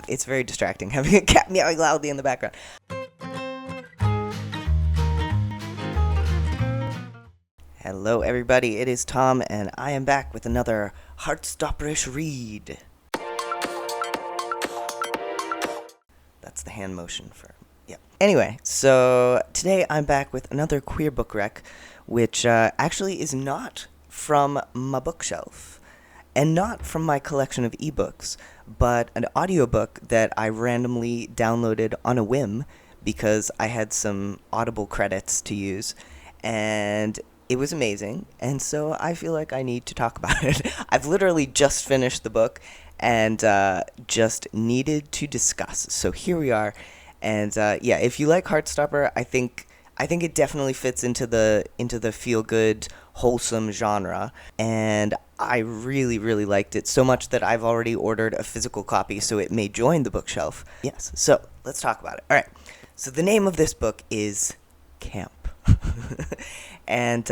It's very distracting having a cat meowing loudly in the background. Hello, everybody. It is Tom, and I am back with another Heartstopper-ish Read. That's the hand motion for... yeah. Anyway, so today I'm back with another Queer Book Rec, which actually is not from my bookshelf, and not from my collection of ebooks, but an audiobook that I randomly downloaded on a whim because I had some Audible credits to use, and it was amazing, and so I feel like I need to talk about it. I've literally just finished the book and just needed to discuss. So here we are, and yeah, if you like Heartstopper, I think it definitely fits into the feel-good, wholesome genre, and I really, really liked it so much that I've already ordered a physical copy so it may join the bookshelf. Yes, so let's talk about it. All right, so the name of this book is Camp. And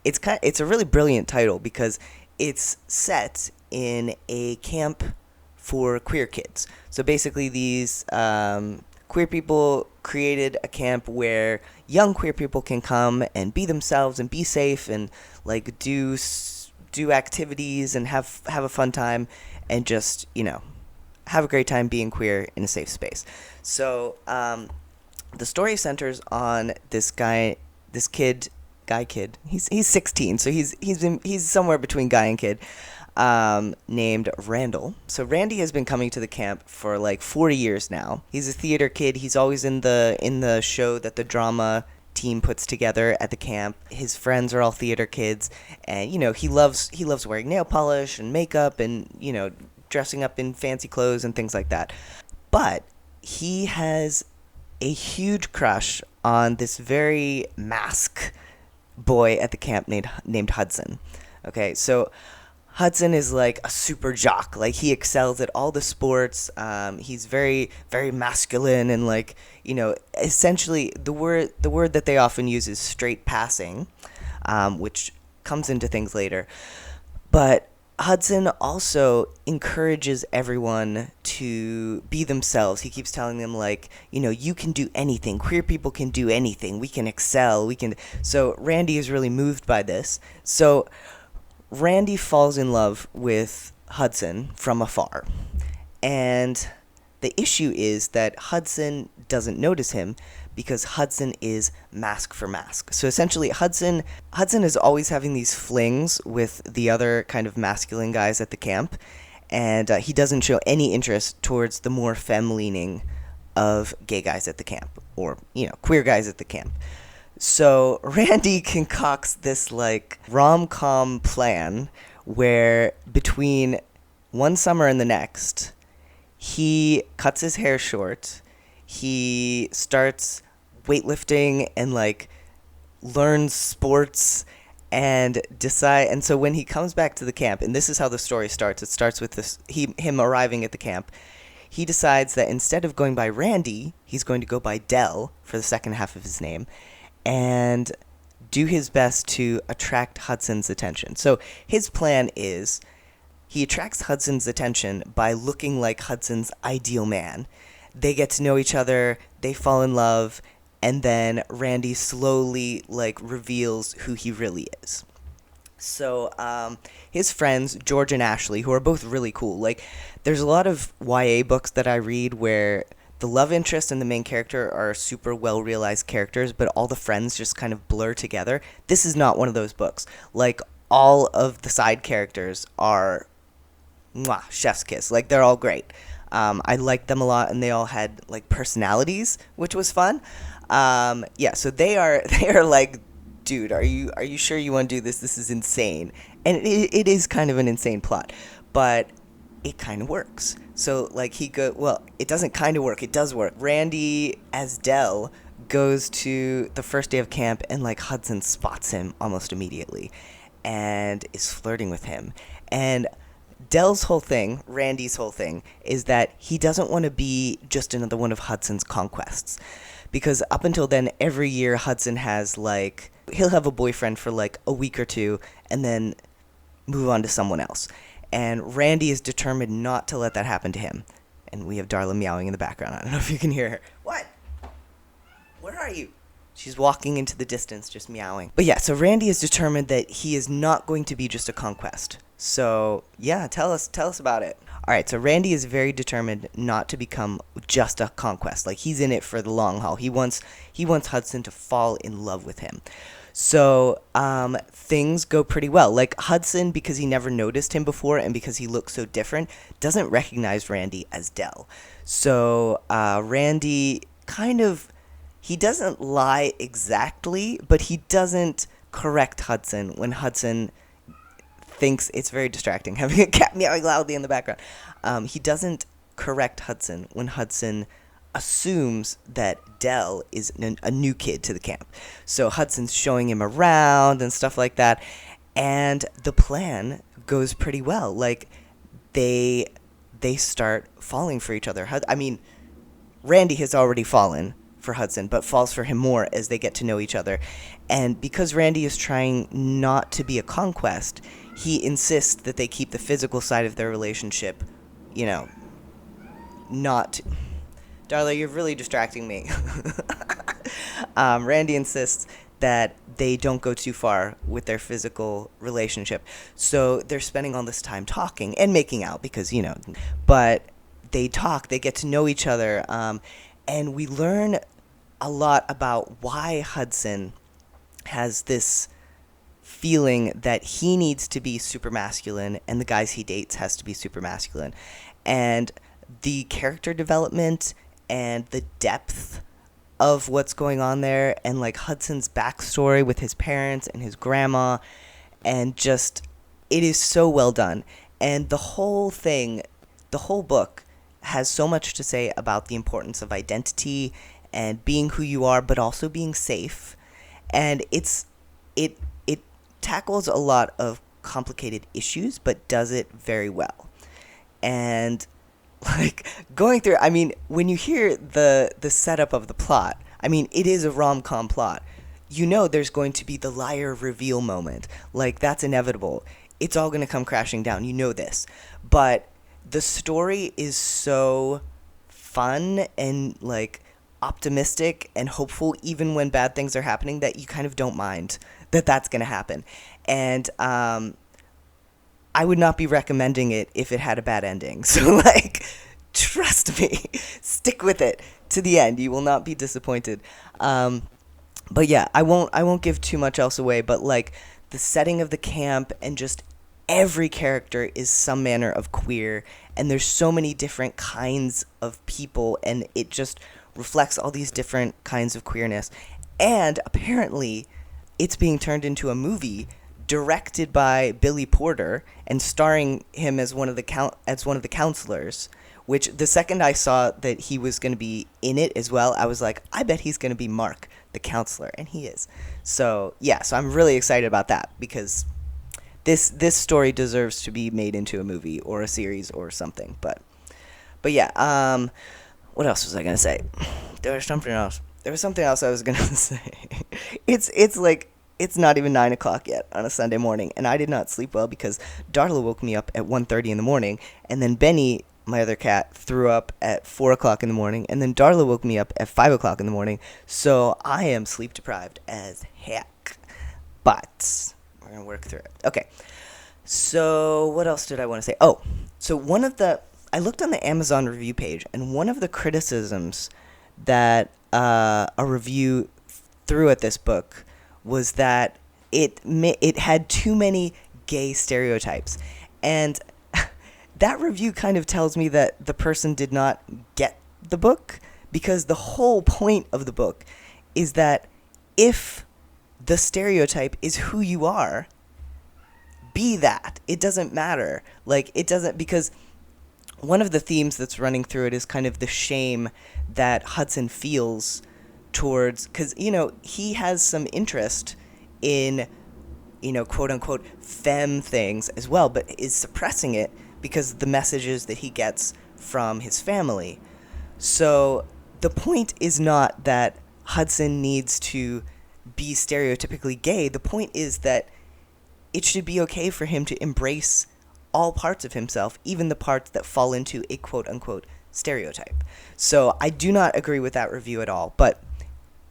it's a really brilliant title because it's set in a camp for queer kids. So basically these queer people created a camp where young queer people can come and be themselves and be safe and like do activities and have a fun time and just, have a great time being queer in a safe space. So the story centers on this kid. He's 16, so he's somewhere between guy and kid, named Randall. So Randy has been coming to the camp for like 40 years now. He's a theater kid. He's always in the show that the drama team puts together at the camp. His friends are all theater kids, and he loves wearing nail polish and makeup and dressing up in fancy clothes and things like that. But he has a huge crush on this very mask boy at the camp named Hudson. Okay, so Hudson is like a super jock. Like, he excels at all the sports. He's very, very masculine, and like, essentially the word that they often use is straight passing, which comes into things later. But Hudson also encourages everyone to be themselves. He keeps telling them, like, you can do anything. Queer people can do anything. We can excel. So Randy is really moved by this. So Randy falls in love with Hudson from afar. And the issue is that Hudson doesn't notice him because Hudson is mask for mask. So essentially, Hudson is always having these flings with the other kind of masculine guys at the camp, and he doesn't show any interest towards the more femme-leaning of gay guys at the camp, or, queer guys at the camp. So Randy concocts this, like, rom-com plan where between one summer and the next, he cuts his hair short, he starts weightlifting and like learns sports and so when he comes back to the camp, and this is how the story starts, it starts with him arriving at the camp. He decides that instead of going by Randy, he's going to go by Dell for the second half of his name and do his best to attract Hudson's attention. So his plan is he attracts Hudson's attention by looking like Hudson's ideal man. They get to know each other, they fall in love, and then Randy slowly, like, reveals who he really is. So, his friends, George and Ashley, who are both really cool. Like, there's a lot of YA books that I read where the love interest and the main character are super well-realized characters, but all the friends just kind of blur together. This is not one of those books. Like, all of the side characters are, chef's kiss. Like, they're all great. I liked them a lot, and they all had, like, personalities, which was fun. Yeah, so they are like, dude, are you sure you want to do this? This is insane. And it is kind of an insane plot, but it kind of works. So, like, it doesn't kind of work, it does work. Randy, as Dell, goes to the first day of camp, and, like, Hudson spots him almost immediately and is flirting with him. And Randy's whole thing, is that he doesn't want to be just another one of Hudson's conquests. Because up until then, every year Hudson has, like, he'll have a boyfriend for, like, a week or two, and then move on to someone else. And Randy is determined not to let that happen to him. And we have Darla meowing in the background. I don't know if you can hear her. What? Where are you? She's walking into the distance, just meowing. But yeah, so Randy is determined that he is not going to be just a conquest. So yeah, tell us about it. All right, so Randy is very determined not to become just a conquest. Like, he's in it for the long haul. He wants Hudson to fall in love with him. So things go pretty well. Like, Hudson, because he never noticed him before and because he looks so different, doesn't recognize Randy as Del. So Randy he doesn't lie exactly, but he doesn't correct Hudson when Hudson thinks it's very distracting having a cat meowing loudly in the background. He doesn't correct Hudson when Hudson assumes that Del is a new kid to the camp. So Hudson's showing him around and stuff like that, and the plan goes pretty well. Like, they start falling for each other. I mean, Randy has already fallen for Hudson, but falls for him more as they get to know each other. And because Randy is trying not to be a conquest, he insists that they keep the physical side of their relationship, not... Darla, you're really distracting me. Randy insists that they don't go too far with their physical relationship. So they're spending all this time talking and making out because, but they talk, they get to know each other, and we learn a lot about why Hudson has this feeling that he needs to be super masculine and the guys he dates has to be super masculine. And the character development and the depth of what's going on there, and like Hudson's backstory with his parents and his grandma, and just, it is so well done. And the whole book has so much to say about the importance of identity and being who you are, but also being safe. And it tackles a lot of complicated issues, but does it very well. And like, going through, I mean, when you hear the setup of the plot, I mean, it is a rom-com plot. There's going to be the liar reveal moment. Like, that's inevitable. It's all going to come crashing down. This. But the story is so fun and, like, optimistic and hopeful even when bad things are happening that you kind of don't mind that that's going to happen. And I would not be recommending it if it had a bad ending. So, like, trust me, stick with it to the end. You will not be disappointed. But yeah, I won't give too much else away, but like the setting of the camp and just every character is some manner of queer, and there's so many different kinds of people, and it just reflects all these different kinds of queerness. And apparently it's being turned into a movie directed by Billy Porter and starring him as one of the counselors, which the second I saw that he was going to be in it as well, I was like, I bet he's going to be Mark, the counselor, and he is. So yeah, so I'm really excited about that because this story deserves to be made into a movie or a series or something. But yeah, what else was I going to say? There was something else I was going to say. It's like, it's not even 9 o'clock yet on a Sunday morning, and I did not sleep well because Darla woke me up at 1:30 in the morning, and then Benny, my other cat, threw up at 4 o'clock in the morning, and then Darla woke me up at 5 o'clock in the morning, so I am sleep deprived as heck. But we're going to work through it. Okay, so what else did I want to say? Oh, so I looked on the Amazon review page, and one of the criticisms that a review threw at this book was that it had too many gay stereotypes. And that review kind of tells me that the person did not get the book, because the whole point of the book is that if the stereotype is who you are, be that. It doesn't matter. Like, it doesn't, because one of the themes that's running through it is kind of the shame that Hudson feels towards, because, he has some interest in, quote-unquote femme things as well, but is suppressing it because of the messages that he gets from his family. So the point is not that Hudson needs to be stereotypically gay. The point is that it should be okay for him to embrace all parts of himself, even the parts that fall into a quote-unquote stereotype. So I do not agree with that review at all. But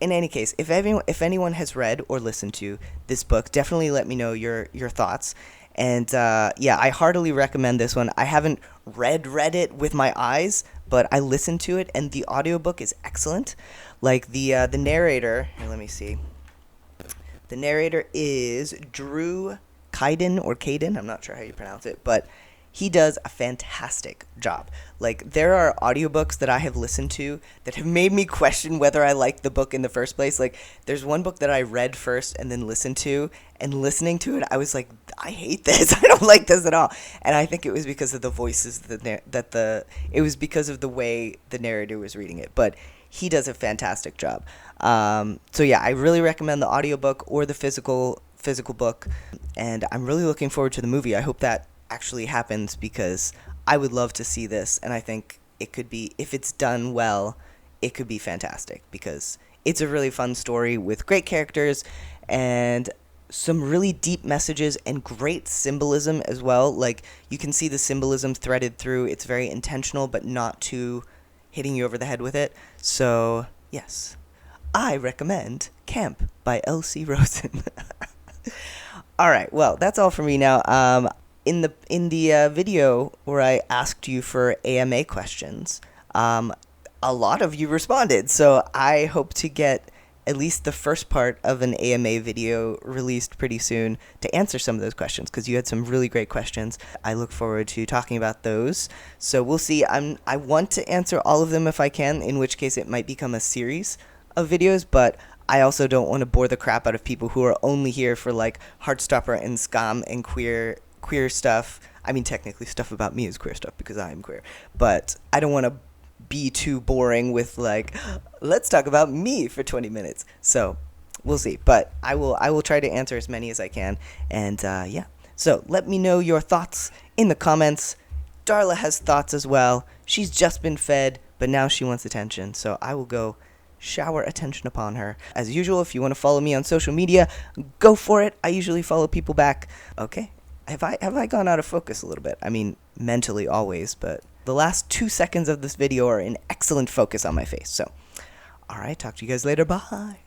in any case, if anyone has read or listened to this book, definitely let me know your thoughts. And yeah, I heartily recommend this one. I haven't read it with my eyes, but I listened to it, and the audiobook is excellent. Like the narrator, here, let me see. The narrator is Drew Kaiden or Caden, I'm not sure how you pronounce it, but he does a fantastic job. Like, there are audiobooks that I have listened to that have made me question whether I liked the book in the first place. Like, there's one book that I read first and then listened to, and listening to it, I was like, I hate this. I don't like this at all. And I think it was because of the voices it was because of the way the narrator was reading it. But he does a fantastic job. So yeah, I really recommend the audiobook or the physical book, and I'm really looking forward to the movie. I hope that actually happens, because I would love to see this, and I think it could be, if it's done well, it could be fantastic, because it's a really fun story with great characters and some really deep messages and great symbolism as well. Like, you can see the symbolism threaded through. It's very intentional, but not too hitting you over the head with it. So yes, I recommend Camp by L.C. Rosen. All right, well, that's all for me now. In the video where I asked you for AMA questions, a lot of you responded, so I hope to get at least the first part of an AMA video released pretty soon to answer some of those questions, because you had some really great questions. I look forward to talking about those. So we'll see. I want to answer all of them if I can, in which case it might become a series of videos, but I also don't want to bore the crap out of people who are only here for like Heartstopper and Scam and queer stuff. I mean, technically stuff about me is queer stuff because I am queer, but I don't want to be too boring with like, let's talk about me for 20 minutes. So we'll see, but I will try to answer as many as I can. And yeah, so let me know your thoughts in the comments. Darla has thoughts as well. She's just been fed, but now she wants attention, so I will go shower attention upon her. As usual, if you want to follow me on social media, go for it. I usually follow people back. Okay, have I gone out of focus a little bit? I mean, mentally always, but the last 2 seconds of this video are in excellent focus on my face. So, all right, talk to you guys later. Bye.